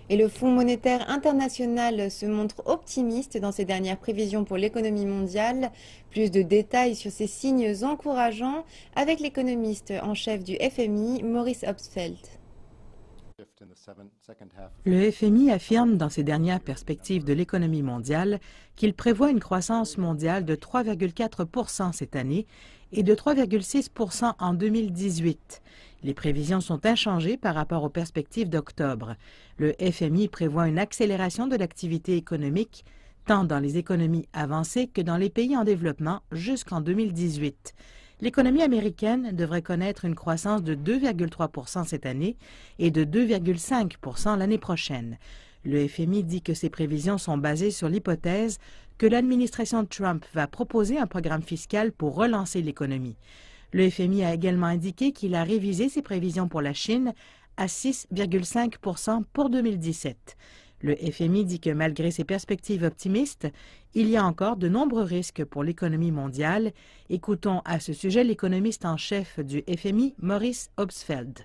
Et le Fonds monétaire international se montre optimiste dans ses dernières prévisions pour l'économie mondiale. Plus de détails sur ces signes encourageants avec l'économiste en chef du FMI, Maurice Obstfeld. Le FMI affirme dans ses dernières perspectives de l'économie mondiale qu'il prévoit une croissance mondiale de 3,4 % cette année et de 3,6 % en 2018. Les prévisions sont inchangées par rapport aux perspectives d'octobre. Le FMI prévoit une accélération de l'activité économique tant dans les économies avancées que dans les pays en développement jusqu'en 2018. L'économie américaine devrait connaître une croissance de 2,3 % cette année et de 2,5 % l'année prochaine. Le FMI dit que ces prévisions sont basées sur l'hypothèse que l'administration Trump va proposer un programme fiscal pour relancer l'économie. Le FMI a également indiqué qu'il a révisé ses prévisions pour la Chine à 6,5 % pour 2017. Le FMI dit que malgré ces perspectives optimistes, il y a encore de nombreux risques pour l'économie mondiale. Écoutons à ce sujet l'économiste en chef du FMI, Maurice Obstfeld.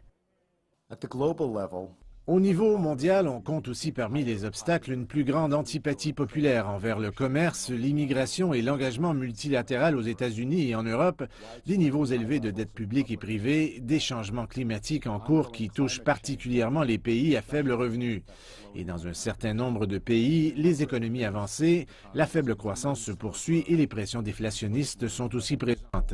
Au niveau mondial, on compte aussi parmi les obstacles une plus grande antipathie populaire envers le commerce, l'immigration et l'engagement multilatéral aux États-Unis et en Europe, des niveaux élevés de dette publique et privée, des changements climatiques en cours qui touchent particulièrement les pays à faible revenu. Et dans un certain nombre de pays, les économies avancées, la faible croissance se poursuit et les pressions déflationnistes sont aussi présentes.